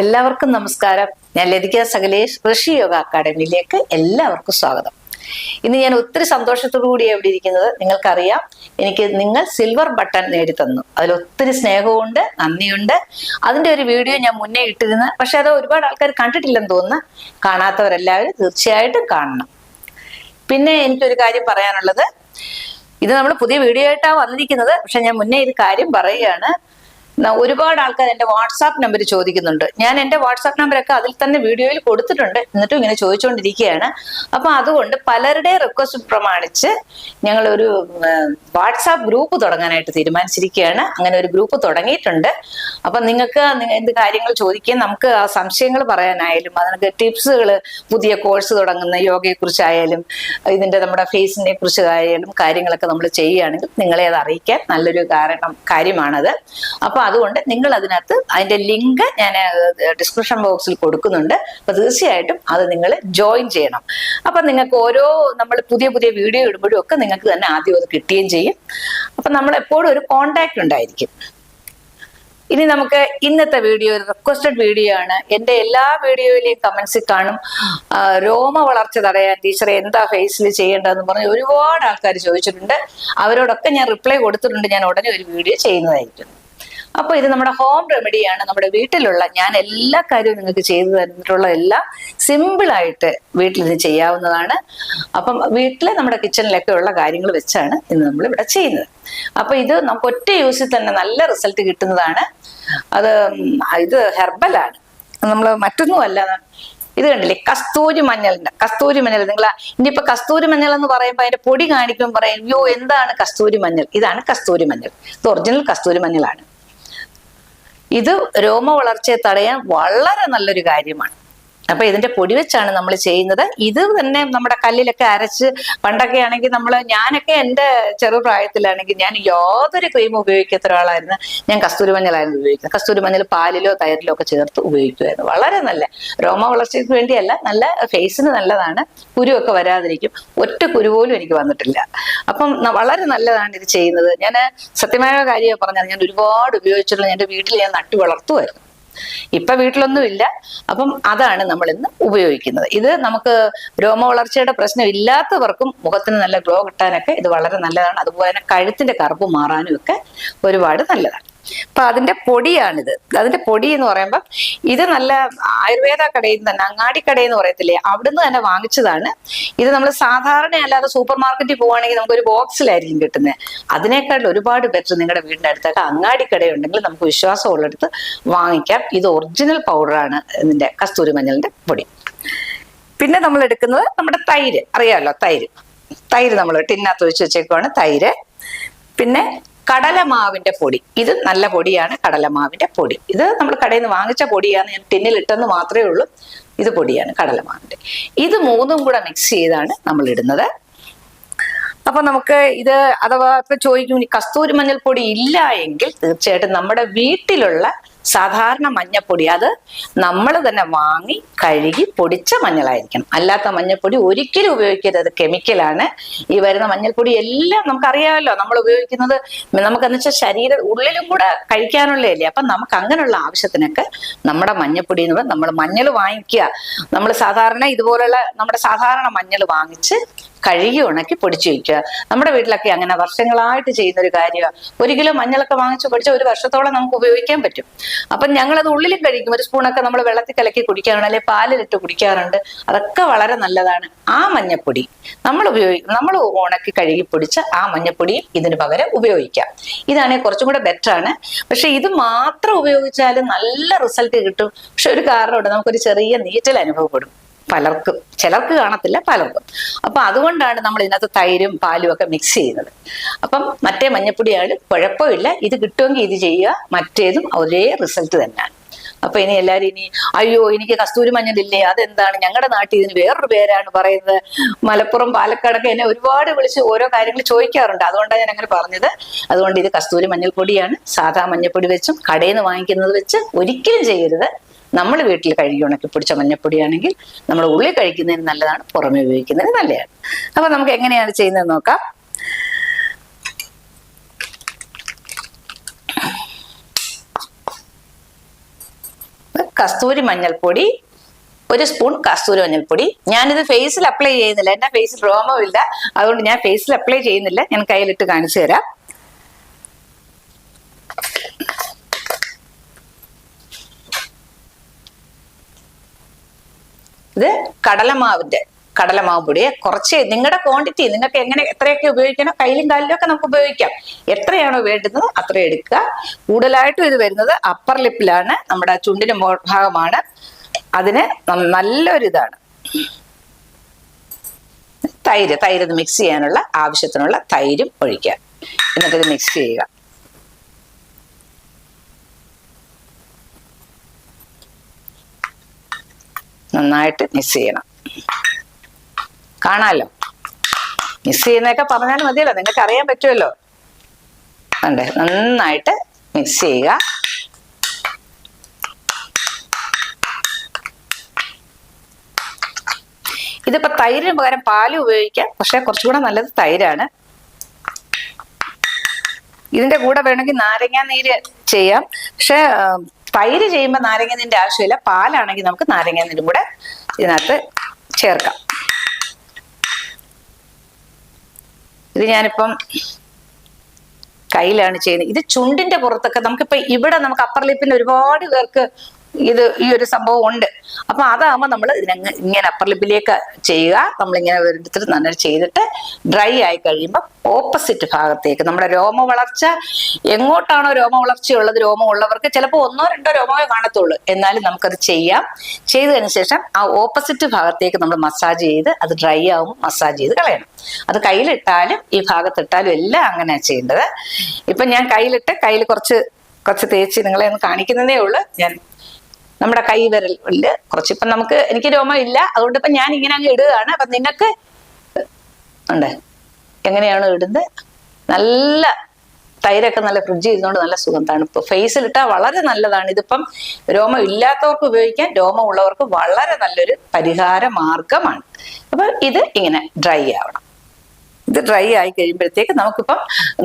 എല്ലാവർക്കും നമസ്കാരം. ഞാൻ ലതിക സകലേഷ് ഋഷി യോഗ അക്കാഡമിയിലേക്ക് എല്ലാവർക്കും സ്വാഗതം. ഇന്ന് ഞാൻ ഒത്തിരി സന്തോഷത്തോടു കൂടി എവിടെ ഇരിക്കുന്നത് നിങ്ങൾക്കറിയാം. നിങ്ങൾ സിൽവർ ബട്ടൺ നേടിത്തന്നു. അതിൽ ഒത്തിരി സ്നേഹമുണ്ട്, നന്ദിയുണ്ട്. അതിന്റെ ഒരു വീഡിയോ ഞാൻ മുന്നേ ഇട്ടിരുന്നു, പക്ഷെ അത് ഒരുപാട് ആൾക്കാർ കണ്ടിട്ടില്ലെന്ന് തോന്നുന്നു. കാണാത്തവരെല്ലാവരും തീർച്ചയായിട്ടും കാണണം. പിന്നെ എനിക്കൊരു കാര്യം പറയാനുള്ളത്, ഇത് നമ്മൾ പുതിയ വീഡിയോ ആയിട്ടാണ് വന്നിരിക്കുന്നത്, പക്ഷെ ഞാൻ മുന്നേ ഒരു കാര്യം പറയുകയാണ്. ഒരുപാട് ആൾക്കാർ എന്റെ വാട്സാപ്പ് നമ്പർ ചോദിക്കുന്നുണ്ട്. ഞാൻ എന്റെ വാട്സാപ്പ് നമ്പറൊക്കെ അതിൽ തന്നെ വീഡിയോയിൽ കൊടുത്തിട്ടുണ്ട്, എന്നിട്ടും ഇങ്ങനെ ചോദിച്ചുകൊണ്ടിരിക്കുകയാണ്. അപ്പൊ അതുകൊണ്ട് പലരുടെ റിക്വസ്റ്റ് പ്രമാണിച്ച് ഞങ്ങൾ ഒരു വാട്സാപ്പ് ഗ്രൂപ്പ് തുടങ്ങാനായിട്ട് തീരുമാനിച്ചിരിക്കുകയാണ്. അങ്ങനെ ഒരു ഗ്രൂപ്പ് തുടങ്ങിയിട്ടുണ്ട്. അപ്പൊ നിങ്ങൾക്ക് എന്ത് കാര്യങ്ങൾ ചോദിക്കുകയും നമുക്ക് ആ സംശയങ്ങൾ പറയാനായാലും അതിനൊക്കെ ടിപ്സുകൾ, പുതിയ കോഴ്സ് തുടങ്ങുന്ന യോഗയെക്കുറിച്ചായാലും ഇതിന്റെ നമ്മുടെ ഫേസിനെ കുറിച്ചായാലും കാര്യങ്ങളൊക്കെ നമ്മൾ ചെയ്യുകയാണെങ്കിൽ നിങ്ങളെ അത് അറിയിക്കാൻ നല്ലൊരു കാര്യമാണത്. അപ്പൊ അതുകൊണ്ട് നിങ്ങൾ അതിന്റെ ലിങ്ക് ഞാൻ ഡിസ്ക്രിപ്ഷൻ ബോക്സിൽ കൊടുക്കുന്നുണ്ട്. അപ്പൊ തീർച്ചയായിട്ടും അത് നിങ്ങൾ ജോയിൻ ചെയ്യണം. അപ്പൊ നിങ്ങൾക്ക് നമ്മൾ പുതിയ പുതിയ വീഡിയോ ഇടുമ്പോഴും ഒക്കെ നിങ്ങൾക്ക് തന്നെ ആദ്യം അത് കിട്ടുകയും ചെയ്യും. അപ്പൊ നമ്മൾ എപ്പോഴും ഒരു കോണ്ടാക്ട് ഉണ്ടായിരിക്കും. ഇനി നമുക്ക് ഇന്നത്തെ വീഡിയോ ഒരു റിക്വസ്റ്റഡ് വീഡിയോ ആണ്. എന്റെ എല്ലാ വീഡിയോയിലെയും കമന്റ്സിൽ കാണും, രോമ വളർച്ച തടയാൻ ടീച്ചറെ എന്താ ഫേസിൽ ചെയ്യേണ്ടതെന്ന് പറഞ്ഞ് ഒരുപാട് ആൾക്കാർ ചോദിച്ചിട്ടുണ്ട്. അവരോടൊക്കെ ഞാൻ റിപ്ലൈ കൊടുത്തിട്ടുണ്ട്. ഞാൻ ഉടനെ ഒരു വീഡിയോ ചെയ്യുന്നതായിരിക്കും. അപ്പൊ ഇത് നമ്മുടെ ഹോം റെമഡിയാണ്. നമ്മുടെ വീട്ടിലുള്ള ഞാൻ എല്ലാ കാര്യവും നിങ്ങൾക്ക് ചെയ്തു തന്നിട്ടുള്ള എല്ലാം സിമ്പിളായിട്ട് വീട്ടിൽ ഇത് ചെയ്യാവുന്നതാണ്. അപ്പം വീട്ടിലെ നമ്മുടെ കിച്ചണിലൊക്കെ ഉള്ള കാര്യങ്ങൾ വെച്ചാണ് ഇന്ന് നമ്മൾ ഇവിടെ ചെയ്യുന്നത്. അപ്പൊ ഇത് നമുക്ക് ഒറ്റ യൂസിൽ തന്നെ നല്ല റിസൾട്ട് കിട്ടുന്നതാണ്. ഇത് ഹെർബലാണ്, നമ്മൾ മറ്റൊന്നുമല്ല. ഇത് കണ്ടില്ലേ, കസ്തൂരി മഞ്ഞൾ. നിങ്ങൾ ഇനിയിപ്പോ കസ്തൂരി മഞ്ഞൾ എന്ന് പറയുമ്പോൾ അതിന്റെ പൊടി കാണിക്കുമ്പോൾ പറയും, അയ്യോ എന്താണ് കസ്തൂരി മഞ്ഞൾ. ഇതാണ് കസ്തൂരി മഞ്ഞൾ. ഇത് ഒറിജിനൽ കസ്തൂരി മഞ്ഞളാണ്. ഇത് രോമ വളർച്ചയെ തടയാൻ വളരെ നല്ലൊരു കാര്യമാണ്. അപ്പൊ ഇതിന്റെ പൊടി വെച്ചാണ് നമ്മൾ ചെയ്യുന്നത്. ഇത് തന്നെ നമ്മുടെ കല്ലിലൊക്കെ അരച്ച്, പണ്ടൊക്കെ ആണെങ്കിൽ ഞാനൊക്കെ എൻ്റെ ചെറുപ്രായത്തിലാണെങ്കിൽ ഞാൻ യാതൊരു ക്രീം ഉപയോഗിക്കാത്ത ഒരാളായിരുന്നു. ഞാൻ കസ്തൂരി മഞ്ഞളായിരുന്നു ഉപയോഗിക്കുന്നത്. കസ്തൂരി മഞ്ഞൾ പാലിലോ തൈരിലോ ഒക്കെ ചേർത്ത് ഉപയോഗിക്കുമായിരുന്നു. വളരെ നല്ല രോമ വളർച്ചയ്ക്ക് വേണ്ടിയല്ല, നല്ല ഫേസിന് നല്ലതാണ്. കുരുവൊക്കെ വരാതിരിക്കും. ഒറ്റ കുരു പോലും എനിക്ക് വന്നിട്ടില്ല. അപ്പം വളരെ നല്ലതാണ് ഇത് ചെയ്യുന്നത്. ഞാൻ സത്യമായ കാര്യമാണ് പറഞ്ഞത്. ഞാൻ ഒരുപാട് ഉപയോഗിച്ചിട്ടുള്ള എൻ്റെ വീട്ടിൽ ഞാൻ നട്ടു വളർത്തുമായിരുന്നു. ഇപ്പൊ വീട്ടിലൊന്നുമില്ല. അപ്പം അതാണ് നമ്മൾ ഇന്ന് ഉപയോഗിക്കുന്നത്. ഇത് നമുക്ക് രോമ വളർച്ചയുടെ പ്രശ്നം ഇല്ലാത്തവർക്കും മുഖത്തിന് നല്ല ഗ്ലോ കിട്ടാനൊക്കെ ഇത് വളരെ നല്ലതാണ്. അതുപോലെ തന്നെ കഴുത്തിന്റെ കറുപ്പ് മാറാനും ഒക്കെ ഒരുപാട് നല്ലതാണ്. അപ്പൊ അതിന്റെ പൊടിയാണിത്. അതിന്റെ പൊടി എന്ന് പറയുമ്പോൾ ഇത് നല്ല ആയുർവേദ കടയിൽ തന്നെ, അങ്ങാടി കടയിൽ എന്ന് പറയത്തില്ലേ, അവിടുന്ന് തന്നെ വാങ്ങിച്ചതാണ്. ഇത് നമ്മൾ സാധാരണ അല്ലാതെ സൂപ്പർ മാർക്കറ്റിൽ പോവുകയാണെങ്കിൽ നമുക്കൊരു ബോക്സിലായിരിക്കും കിട്ടുന്നത്. അതിനേക്കാൾ ഒരുപാട് ബെറ്റർ നിങ്ങളുടെ വീടിന്റെ അടുത്തൊക്കെ അങ്ങാടി കടയുണ്ടെങ്കിൽ നമുക്ക് വിശ്വാസമുള്ളടുത്ത് വാങ്ങിക്കാം. ഇത് ഒറിജിനൽ പൗഡറാണ്, ഇതിന്റെ കസ്തൂരി മഞ്ഞളിന്റെ പൊടി. പിന്നെ നമ്മൾ എടുക്കുന്നത് നമ്മുടെ തൈര്, അറിയാമല്ലോ, തൈര് നമ്മൾ ടിന്നകത്ത് ഒഴിച്ച് വെച്ചേക്കുവാണ് തൈര്. പിന്നെ കടലമാവിന്റെ പൊടി, ഇത് നല്ല പൊടിയാണ്. കടലമാവിന്റെ പൊടി ഇത് നമ്മൾ കടയിൽ നിന്ന് വാങ്ങിച്ച പൊടിയാണ്. ഞാൻ ടിന്നിൽ ഇട്ടെന്ന് മാത്രമേ ഉള്ളൂ. ഇത് പൊടിയാണ് കടലമാവിന്റെ. ഇത് മൂന്നും കൂടെ മിക്സ് ചെയ്താണ് നമ്മൾ ഇടുന്നത്. അപ്പൊ നമുക്ക് ഇത് അഥവാ ഇപ്പൊ ചോദിക്കും, കസ്തൂരി മഞ്ഞൾപ്പൊടി ഇല്ല എങ്കിൽ തീർച്ചയായിട്ടും നമ്മുടെ വീട്ടിലുള്ള സാധാരണ മഞ്ഞപ്പൊടി, അത് നമ്മൾ തന്നെ വാങ്ങി കഴുകി പൊടിച്ച മഞ്ഞളായിരിക്കണം. അല്ലാത്ത മഞ്ഞൾപ്പൊടി ഒരിക്കലും ഉപയോഗിക്കരുത്. അത് കെമിക്കലാണ്. ഈ വരുന്ന മഞ്ഞൾപ്പൊടി എല്ലാം നമുക്കറിയാമല്ലോ, നമ്മൾ ഉപയോഗിക്കുന്നത് നമുക്കെന്ന് വെച്ചാൽ ശരീരം ഉള്ളിലും കൂടെ കഴിക്കാനുള്ളതല്ലേ. അപ്പൊ നമുക്ക് അങ്ങനെയുള്ള ആവശ്യത്തിനൊക്കെ നമ്മുടെ മഞ്ഞൾപ്പൊടി എന്ന് പറയുന്നത്, നമ്മൾ മഞ്ഞൾ വാങ്ങിക്കുക. നമ്മൾ സാധാരണ ഇതുപോലുള്ള നമ്മുടെ സാധാരണ മഞ്ഞൾ വാങ്ങിച്ച് കഴുകി ഉണക്കി പൊടിച്ചു വയ്ക്കുക. നമ്മുടെ വീട്ടിലൊക്കെ അങ്ങനെ വർഷങ്ങളായിട്ട് ചെയ്യുന്ന ഒരു കാര്യമാണ്. 1 കിലോ മഞ്ഞളൊക്കെ വാങ്ങിച്ച് പൊടിച്ച 1 വർഷത്തോളം നമുക്ക് ഉപയോഗിക്കാൻ പറ്റും. അപ്പം ഞങ്ങളത് ഉള്ളിലും കഴിക്കും. ഒരു സ്പൂണൊക്കെ നമ്മൾ വെള്ളത്തിൽ കലക്കി കുടിക്കാറുണ്ട്, അല്ലെങ്കിൽ പാലിലിട്ട് കുടിക്കാറുണ്ട്. അതൊക്കെ വളരെ നല്ലതാണ്. ആ മഞ്ഞപ്പൊടി നമ്മൾ ഉണക്കി കഴുകി പൊടിച്ച ആ മഞ്ഞപ്പൊടിയും ഇതിന് പകരം ഉപയോഗിക്കാം. ഇതാണെങ്കിൽ കുറച്ചും കൂടെ ബെറ്റർ ആണ്. പക്ഷെ ഇത് മാത്രം ഉപയോഗിച്ചാലും നല്ല റിസൾട്ട് കിട്ടും. പക്ഷെ ഒരു കാരണമുണ്ട്, നമുക്കൊരു ചെറിയ നീറ്റൽ അനുഭവപ്പെടും. പലർക്കും, ചിലർക്ക് കാണത്തില്ല, പലർക്കും. അപ്പൊ അതുകൊണ്ടാണ് നമ്മൾ ഇതിനകത്ത് തൈരും പാലും ഒക്കെ മിക്സ് ചെയ്യുന്നത്. അപ്പം മറ്റേ മഞ്ഞപ്പൊടിയാണ്, കുഴപ്പമില്ല. ഇത് കിട്ടുമെങ്കിൽ ഇത് ചെയ്യുക. മറ്റേതും ഒരേ റിസൾട്ട് തന്നെയാണ്. അപ്പൊ ഇനി എല്ലാവരും അയ്യോ എനിക്ക് കസ്തൂരി മഞ്ഞളില്ലേ, അതെന്താണ്, ഞങ്ങളുടെ നാട്ടിൽ ഇതിന് വേറൊരു പേരാണ് പറയുന്നത്. മലപ്പുറം, പാലക്കാടൊക്കെ എന്നെ ഒരുപാട് വിളിച്ച് ഓരോ കാര്യങ്ങൾ ചോദിക്കാറുണ്ട്. അതുകൊണ്ടാണ് ഞാൻ അങ്ങനെ പറഞ്ഞത്. അതുകൊണ്ട് ഇത് കസ്തൂരി മഞ്ഞൾപ്പൊടിയാണ്. സാധാ മഞ്ഞൾപ്പൊടി വെച്ചും കടയിൽ നിന്ന് വാങ്ങിക്കുന്നത് വെച്ച് ഒരിക്കലും ചെയ്യരുത്. നമ്മൾ വീട്ടിൽ കഴുകി ഉണക്കി പൊടിച്ച മഞ്ഞപ്പൊടിയാണെങ്കിൽ നമ്മൾ ഉള്ളിൽ കഴിക്കുന്നതിന് നല്ലതാണ്, പുറമെ ഉപയോഗിക്കുന്നതിന് നല്ലതാണ്. അപ്പൊ നമുക്ക് എങ്ങനെയാണ് ചെയ്യുന്നത് നോക്കാം. കസ്തൂരി മഞ്ഞൾപ്പൊടി, 1 സ്പൂൺ കസ്തൂരി മഞ്ഞൾപ്പൊടി. ഞാനിത് ഫേസിൽ അപ്ലൈ ചെയ്യുന്നില്ല, എന്റെ ഫേസിൽ രോമമില്ല, അതുകൊണ്ട് ഞാൻ ഫേസിൽ അപ്ലൈ ചെയ്യുന്നില്ല. ഞാൻ കയ്യിലിട്ട് കാണിച്ചു തരാം. ഇത് കടലമാവ് പൊടിയെ കുറച്ച് നിങ്ങളുടെ ക്വാണ്ടിറ്റി, നിങ്ങൾക്ക് എത്രയൊക്കെ ഉപയോഗിക്കണോ, കയ്യിലും കാലിലും ഒക്കെ നമുക്ക് ഉപയോഗിക്കാം. എത്രയാണോ വേണ്ടുന്നത് അത്ര എടുക്കുക. കൂടുതലായിട്ടും ഇത് വരുന്നത് അപ്പർ ലിപ്പിലാണ്, നമ്മുടെ ചുണ്ടിന് ഭാഗമാണ്. അതിന് നല്ലൊരിതാണ്. തൈര് മിക്സ് ചെയ്യാനുള്ള ആവശ്യത്തിനുള്ള തൈരും ഒഴിക്കുക. എന്നിട്ട് ഇത് മിക്സ് ചെയ്യുക. നന്നായിട്ട് മിക്സ് ചെയ്യണം. കാണാമല്ലോ, മിക്സ് ചെയ്യുന്നതൊക്കെ പറഞ്ഞാൽ മതിയല്ലോ, നിങ്ങൾക്ക് അറിയാൻ പറ്റുമല്ലോ. അതെ, നന്നായിട്ട് മിക്സ് ചെയ്യുക. ഇതിപ്പോ തൈരിന് പകരം പാല് ഉപയോഗിക്കാം, പക്ഷെ കുറച്ചുകൂടെ നല്ലത് തൈരാണ്. ഇതിന്റെ കൂടെ വേണമെങ്കിൽ നാരങ്ങ നീര് ചെയ്യാം, പക്ഷെ തൈര് ചെയ്യുമ്പോൾ നാരങ്ങ നീരിന്റെ ആവശ്യമില്ല. പാലാണെങ്കിൽ നമുക്ക് നാരങ്ങ നീരും കൂടെ ഇതിനകത്ത് ചേർക്കാം. ഇത് ഞാനിപ്പം കയ്യിലാണ് ചെയ്യുന്നത്. ഇത് ചുണ്ടിന്റെ പുറത്തൊക്കെ നമുക്കിപ്പോ ഇവിടെ നമുക്ക് അപ്പർ ലിപ്പിന് ഒരുപാട് പേർക്ക് ഈ ഒരു സംഭവം ഉണ്ട്. അപ്പൊ അതാകുമ്പോൾ നമ്മൾ ഇങ്ങനെ അപ്പർ ലിപ്പിലേക്ക് ചെയ്യുക. നമ്മളിങ്ങനെ എടുത്തിട്ട് നന്നായിട്ട് ചെയ്തിട്ട് ഡ്രൈ ആയി കഴിയുമ്പോൾ ഓപ്പോസിറ്റ് ഭാഗത്തേക്ക് നമ്മുടെ രോമ വളർച്ച എങ്ങോട്ടാണോ രോമ വളർച്ചയുള്ളത്, രോമം ഉള്ളവർക്ക് ചിലപ്പോൾ 1 or 2 രോമമേ കാണത്തുള്ളൂ, എന്നാലും നമുക്കത് ചെയ്യാം. ചെയ്തതിന് ശേഷം ആ ഓപ്പോസിറ്റ് ഭാഗത്തേക്ക് നമ്മൾ മസാജ് ചെയ്ത് അത് ഡ്രൈ ആകുമ്പോൾ മസാജ് ചെയ്ത് കളയണം. അത് കയ്യിലിട്ടാലും ഈ ഭാഗത്തിട്ടാലും എല്ലാം അങ്ങനെയാണ് ചെയ്യേണ്ടത്. ഇപ്പൊ ഞാൻ കയ്യിൽ കുറച്ച് തേച്ച് നിങ്ങളെ ഒന്ന് കാണിക്കുന്നതേ ഉള്ളൂ. ഞാൻ നമ്മുടെ കൈ വിരലില് കുറച്ച്, ഇപ്പം എനിക്ക് രോമം ഇല്ല, അതുകൊണ്ട് ഇപ്പൊ ഞാൻ ഇങ്ങനെ അങ്ങ് ഇടുകയാണ്. അപ്പൊ നിങ്ങൾക്ക് ഉണ്ട് എങ്ങനെയാണോ ഇടുന്നത്, നല്ല തൈരൊക്കെ നല്ല ഫ്രിഡ്ജ് ചെയ്തുകൊണ്ട് നല്ല സുഖം, തണുപ്പ്. ഫേസിലിട്ടാൽ വളരെ നല്ലതാണ്. ഇതിപ്പം രോമം ഇല്ലാത്തവർക്ക് ഉപയോഗിക്കാൻ, രോമം ഉള്ളവർക്ക് വളരെ നല്ലൊരു പരിഹാര മാർഗമാണ്. അപ്പൊ ഇത് ഇങ്ങനെ ഡ്രൈ ആവണം. ഇത് ഡ്രൈ ആയി കഴിയുമ്പോഴത്തേക്ക് നമുക്കിപ്പം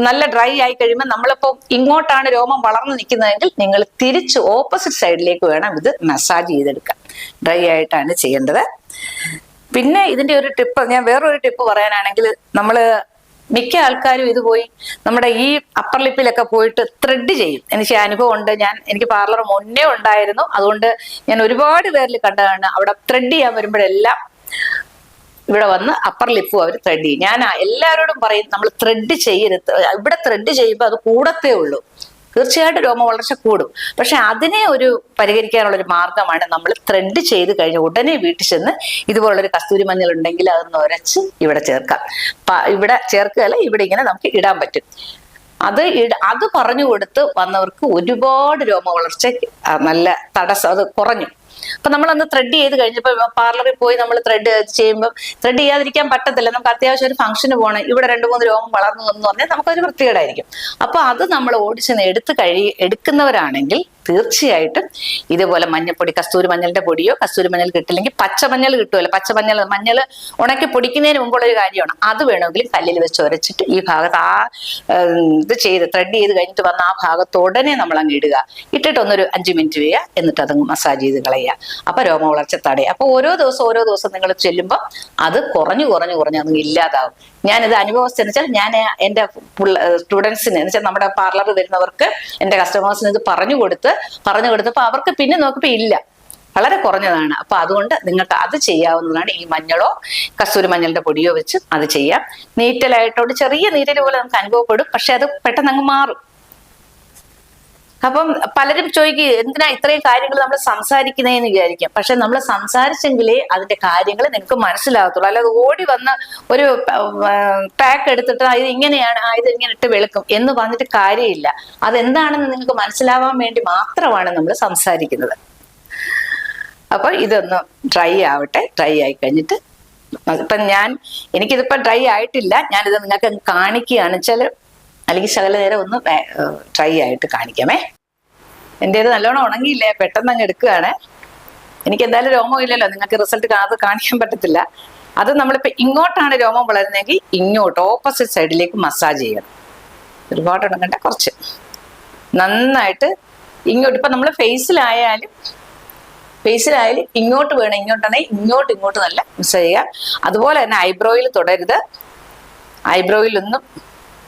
നല്ല ഡ്രൈ ആയി കഴിയുമ്പോൾ നമ്മളിപ്പോൾ ഇങ്ങോട്ടാണ് രോമം വളർന്നു നിൽക്കുന്നതെങ്കിൽ നിങ്ങൾ തിരിച്ച് ഓപ്പോസിറ്റ് സൈഡിലേക്ക് വേണം ഇത് മസാജ് ചെയ്തെടുക്കാൻ. ഡ്രൈ ആയിട്ടാണ് ചെയ്യേണ്ടത്. പിന്നെ ഇതിന്റെ ഒരു ടിപ്പ്, ഞാൻ വേറൊരു ടിപ്പ് പറയാനാണെങ്കിൽ, മിക്ക ആൾക്കാരും ഇത് പോയി നമ്മുടെ ഈ അപ്പർ ലിപ്പിലൊക്കെ പോയിട്ട് ത്രെഡ് ചെയ്യും. എനിക്ക് അനുഭവം ഉണ്ട്. എനിക്ക് പാർലർ മുന്നേ ഉണ്ടായിരുന്നു, അതുകൊണ്ട് ഞാൻ ഒരുപാട് പേരിൽ കണ്ടതാണ്. അവിടെ ത്രെഡ് ചെയ്യാൻ വരുമ്പോഴെല്ലാം ഇവിടെ വന്ന് അപ്പർ ലിപ്പും അവർ ത്രെഡ് ചെയ്യും. ഞാൻ എല്ലാവരോടും പറയും, നമ്മൾ ത്രെഡ് ചെയ്യരുത്. ഇവിടെ ത്രെഡ് ചെയ്യുമ്പോൾ അത് കൂടത്തേ ഉള്ളൂ. തീർച്ചയായിട്ടും രോമ വളർച്ച കൂടും, പക്ഷെ അതിനെ ഒരു പരിഹരിക്കാനുള്ളൊരു മാർഗമാണ് നമ്മൾ ത്രെഡ് ചെയ്ത് കഴിഞ്ഞ ഉടനെ വീട്ടിൽ ചെന്ന് ഇതുപോലുള്ളൊരു കസ്തൂരി മഞ്ഞൾ ഉണ്ടെങ്കിൽ അതൊന്ന് ഉരച്ച് ഇവിടെ ചേർക്കാം. ഇവിടെ ചേർക്കുകയല്ല, ഇവിടെ ഇങ്ങനെ നമുക്ക് ഇടാൻ പറ്റും. അത് പറഞ്ഞു കൊടുത്ത് വന്നവർക്ക് ഒരുപാട് രോമ വളർച്ച നല്ല തടസ്സം അത് കുറഞ്ഞു. അപ്പൊ നമ്മളന്ന് ത്രെഡ് ചെയ്ത് കഴിഞ്ഞപ്പോ പാർലറിൽ പോയി നമ്മൾ ത്രെഡ് ചെയ്യുമ്പോൾ ത്രെഡ് ചെയ്യാതിരിക്കാൻ പറ്റത്തില്ല. നമുക്ക് അത്യാവശ്യം ഒരു ഫംഗ്ഷന് പോകണം, ഇവിടെ 2-3 രോമം വളർന്നു എന്ന് പറഞ്ഞാൽ നമുക്കൊരു വൃത്തികേടായിരിക്കും. അപ്പൊ അത് നമ്മൾ ഓടിച്ചെന്ന് എടുക്കുന്നവരാണെങ്കിൽ തീർച്ചയായിട്ടും ഇതുപോലെ മഞ്ഞപ്പൊടി, കസ്തൂരി മഞ്ഞളിന്റെ പൊടിയോ, കസ്തൂരി മഞ്ഞൾ കിട്ടില്ലെങ്കിൽ പച്ചമഞ്ഞൾ കിട്ടുമല്ലോ, മഞ്ഞൾ ഉണക്കി പൊടിക്കുന്നതിന് മുമ്പുള്ളൊരു കാര്യമാണ്. അത് വേണമെങ്കിൽ കല്ലിൽ വെച്ച് ഉരച്ചിട്ട് ഈ ഭാഗത്ത് ഇത് ചെയ്ത് ത്രെഡ് ചെയ്ത് കഴിഞ്ഞിട്ട് വന്ന ആ ഭാഗത്ത് ഉടനെ നമ്മൾ അങ്ങ് ഇടുക. ഇട്ടിട്ടൊന്നൊരു 5 മിനിറ്റ് ചെയ്യുക, എന്നിട്ട് അതങ്ങ് മസാജ് ചെയ്ത് കളയുക. അപ്പൊ രോമ വളർച്ച തടയുക. അപ്പൊ ഓരോ ദിവസം നിങ്ങൾ ചെല്ലുമ്പോൾ അത് കുറഞ്ഞു അതങ്ങ് ഇല്ലാതാവും. ഞാനിത് അനുഭവസ്ഥ ഞാൻ എൻ്റെ സ്റ്റുഡൻസിന് വെച്ചാൽ നമ്മുടെ പാർലറിൽ വരുന്നവർക്ക്, എൻ്റെ കസ്റ്റമേഴ്സിന് ഇത് പറഞ്ഞു കൊടുത്തപ്പോൾ അവർക്ക് പിന്നെ നോക്കിയപ്പോൾ ഇല്ല, വളരെ കുറഞ്ഞതാണ്. അപ്പൊ അതുകൊണ്ട് നിങ്ങൾക്ക് അത് ചെയ്യാവുന്നതാണ്. ഈ മഞ്ഞളോ കസ്തൂരി മഞ്ഞളിന്റെ പൊടിയോ വെച്ച് അത് ചെയ്യാം. നീറ്റലായിട്ടോട് ചെറിയ നീറ്റൽ പോലെ നമുക്ക് അനുഭവപ്പെടും, പക്ഷെ അത് പെട്ടെന്ന് അങ്ങ് മാറും. അപ്പം പലരും ചോദിക്കുക, എന്തിനാ ഇത്രയും കാര്യങ്ങൾ നമ്മൾ സംസാരിക്കുന്നതെന്ന് വിചാരിക്കാം. പക്ഷെ നമ്മൾ സംസാരിച്ചെങ്കിലേ അതിന്റെ കാര്യങ്ങൾ നിങ്ങൾക്ക് മനസ്സിലാകത്തുള്ളൂ. അല്ലാതെ ഓടി വന്ന് ഒരു പാക്ക് എടുത്തിട്ട് ഇത് ഇങ്ങനെയാണ്, ഇത് ഇങ്ങനെ ഇട്ട് വെളുക്കും എന്ന് പറഞ്ഞിട്ട് കാര്യമില്ല. അതെന്താണെന്ന് നിങ്ങൾക്ക് മനസ്സിലാവാൻ വേണ്ടി മാത്രമാണ് നമ്മൾ സംസാരിക്കുന്നത്. അപ്പൊ ഇതൊന്ന് ഡ്രൈ ആവട്ടെ. ഡ്രൈ ആയി കഴിഞ്ഞിട്ട് ഇപ്പൊ എനിക്കിതിപ്പോ ഡ്രൈ ആയിട്ടില്ല, ഞാനിത് നിങ്ങൾക്ക് കാണിക്കുകയാണ് വെച്ചാൽ, അല്ലെങ്കിൽ ശകല നേരം ഒന്ന് ഡ്രൈ ആയിട്ട് കാണിക്കാമേ. എൻ്റേത് നല്ലോണം ഉണങ്ങിയില്ലേ, പെട്ടെന്ന് അങ്ങ് എടുക്കുകയാണ്. എനിക്ക് എന്തായാലും രോമം ഇല്ലല്ലോ, നിങ്ങൾക്ക് റിസൾട്ട് കാണിക്കാൻ പറ്റത്തില്ല. അത് നമ്മളിപ്പോ ഇങ്ങോട്ടാണ് രോമം വളരുന്നതെങ്കിൽ ഇങ്ങോട്ട് ഓപ്പോസിറ്റ് സൈഡിലേക്ക് മസാജ് ചെയ്യണം. ഒരുപാട് ഉണങ്ങണ്ട, കുറച്ച് നന്നായിട്ട് ഇങ്ങോട്ട്. ഇപ്പൊ നമ്മൾ ഫേസിലായാലും ഫേസിലായാലും ഇങ്ങോട്ട് വേണം, ഇങ്ങോട്ടാണെങ്കിൽ ഇങ്ങോട്ട് നല്ല മസാജ് ചെയ്യുക. അതുപോലെ തന്നെ ഐബ്രോയിൽ തൊടരുത്, ഐബ്രോയിലൊന്നും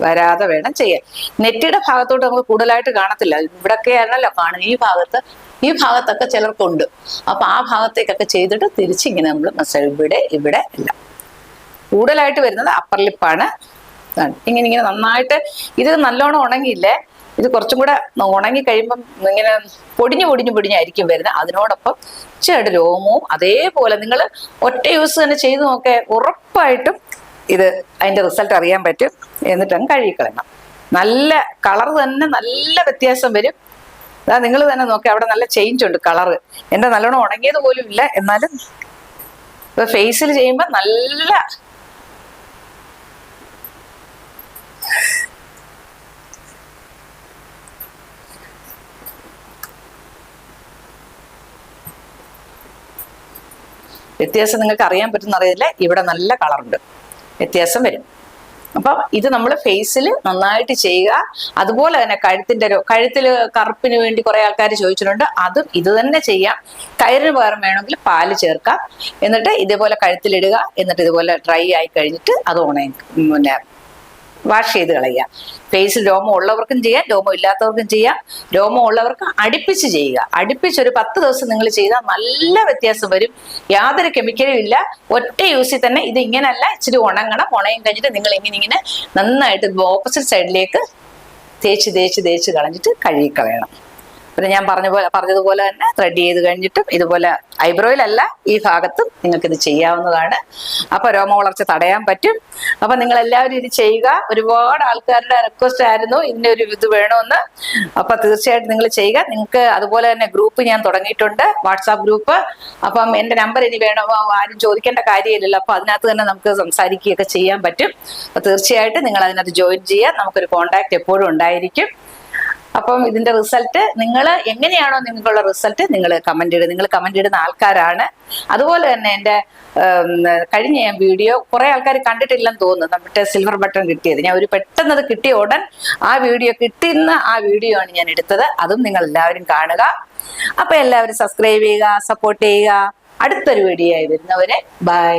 വരാതെ വേണം ചെയ്യാൻ. നെറ്റിയുടെ ഭാഗത്തോട്ട് നമുക്ക് കൂടുതലായിട്ട് കാണത്തില്ല, ഇവിടൊക്കെ ആണല്ലോ കാണുന്നത്. ഈ ഭാഗത്തൊക്കെ ചിലർക്കുണ്ട്. അപ്പൊ ആ ഭാഗത്തേക്കൊക്കെ ചെയ്തിട്ട് തിരിച്ചിങ്ങനെ നമ്മൾ മസാജ് ഇവിടെ എല്ലാം. കൂടുതലായിട്ട് വരുന്നത് അപ്പർ ലിപ്പാണ്. ഇങ്ങനെ നന്നായിട്ട് ഇത് നല്ലോണം ഉണങ്ങിയില്ലേ, ഇത് കുറച്ചും കൂടെ ഉണങ്ങി കഴിയുമ്പം ഇങ്ങനെ പൊടിഞ്ഞായിരിക്കും വരുന്നത്. അതിനോടൊപ്പം ചെറു രോമവും അതേപോലെ നിങ്ങൾ ഒറ്റ യൂസ് തന്നെ ചെയ്ത് നോക്കേ, ഉറപ്പായിട്ടും ഇത് അതിന്റെ റിസൾട്ട് അറിയാൻ പറ്റും. എന്നിട്ടങ്ങ് കഴുകിക്കളയണം. നല്ല കളർ തന്നെ നല്ല വ്യത്യാസം വരും. അതാ നിങ്ങൾ തന്നെ നോക്കി, അവിടെ നല്ല ചേഞ്ച് ഉണ്ട് കളറ്. എന്റെ നല്ലോണം ഉണങ്ങിയത് പോലും ഇല്ല, എന്നാലും ഇപ്പൊ ഫേസിൽ ചെയ്യുമ്പോൾ നല്ല വ്യത്യാസം നിങ്ങൾക്ക് അറിയാൻ പറ്റുന്ന അറിയില്ല. ഇവിടെ നല്ല കളറുണ്ട്, വ്യത്യാസം വരും. അപ്പം ഇത് നമ്മൾ ഫേസിൽ നന്നായിട്ട് ചെയ്യുക. അതുപോലെ തന്നെ കഴുത്തിൽ കറുപ്പിന് വേണ്ടി കുറെ ആൾക്കാർ ചോദിച്ചിട്ടുണ്ട്, അതും ഇത് തന്നെ ചെയ്യാം. കയറിന് പകരം വേണമെങ്കിൽ പാല് ചേർക്കാം. എന്നിട്ട് ഇതേപോലെ കഴുത്തിലിടുക. എന്നിട്ട് ഇതുപോലെ ഡ്രൈ ആയി കഴിഞ്ഞിട്ട് അത് പിന്നെ വാഷ് ചെയ്ത് കളയുക. ഫേസിൽ രോമം ഉള്ളവർക്കും ചെയ്യാം, രോമം ഇല്ലാത്തവർക്കും ചെയ്യാം. രോമം ഉള്ളവർക്ക് അടുപ്പിച്ച് ചെയ്യുക. അടുപ്പിച്ച് ഒരു 10 ദിവസം നിങ്ങൾ ചെയ്താൽ നല്ല വ്യത്യാസം വരും. യാതൊരു കെമിക്കലും ഇല്ല. ഒറ്റ യൂസിൽ തന്നെ. ഇത് ഇങ്ങനല്ല, ഇച്ചിരി ഉണങ്ങണം. ഉണങ്ങി കഴിഞ്ഞിട്ട് നിങ്ങൾ ഇങ്ങനെ നന്നായിട്ട് ഓപ്പോസിറ്റ് സൈഡിലേക്ക് തേച്ച് കളഞ്ഞിട്ട് കഴുകിക്കളയണം. പിന്നെ ഞാൻ പറഞ്ഞതുപോലെ തന്നെ ത്രെഡ് ചെയ്ത് കഴിഞ്ഞിട്ടും ഇതുപോലെ ഐബ്രോയിലല്ല, ഈ ഭാഗത്തും നിങ്ങൾക്ക് ഇത് ചെയ്യാവുന്നതാണ്. അപ്പൊ രോമ വളർച്ച തടയാൻ പറ്റും. അപ്പൊ നിങ്ങൾ എല്ലാവരും ഇത് ചെയ്യുക. ഒരുപാട് ആൾക്കാരുടെ റിക്വസ്റ്റ് ആയിരുന്നു ഇതിന്റെ ഒരു ഇത് വേണമെന്ന്. അപ്പൊ തീർച്ചയായിട്ടും നിങ്ങൾ ചെയ്യുക. നിങ്ങൾക്ക് അതുപോലെ തന്നെ ഗ്രൂപ്പ് ഞാൻ തുടങ്ങിയിട്ടുണ്ട്, വാട്സാപ്പ് ഗ്രൂപ്പ്. അപ്പം എന്റെ നമ്പർ ഇനി വേണമോ ആരും ചോദിക്കേണ്ട കാര്യമില്ലല്ലോ. അപ്പൊ അതിനകത്ത് തന്നെ നമുക്ക് സംസാരിക്കുകയൊക്കെ ചെയ്യാൻ പറ്റും. അപ്പൊ തീർച്ചയായിട്ടും നിങ്ങൾ അതിനകത്ത് ജോയിൻ ചെയ്യുക. നമുക്കൊരു കോണ്ടാക്ട് എപ്പോഴും ഉണ്ടായിരിക്കും. അപ്പം ഇതിന്റെ റിസൾട്ട് നിങ്ങൾ എങ്ങനെയാണോ നിങ്ങൾക്കുള്ള റിസൾട്ട് നിങ്ങൾ കമന്റ് ഇടുന്ന ആൾക്കാരാണ്. അതുപോലെ തന്നെ എൻ്റെ കഴിഞ്ഞ വീഡിയോ കുറെ ആൾക്കാർ കണ്ടിട്ടില്ലെന്ന് തോന്നുന്നു, നമ്മുടെ സിൽവർ ബട്ടൺ കിട്ടിയത്. ഞാൻ പെട്ടെന്ന് അത് കിട്ടിയ ഉടൻ കിട്ടുന്ന ആ വീഡിയോ ആണ് ഞാൻ എടുത്തത്. അതും നിങ്ങൾ എല്ലാവരും കാണുക. അപ്പൊ എല്ലാവരും സബ്സ്ക്രൈബ് ചെയ്യുക, സപ്പോർട്ട് ചെയ്യുക. അടുത്തൊരു വീഡിയോ ആയി വരുന്നവരെ ബൈ.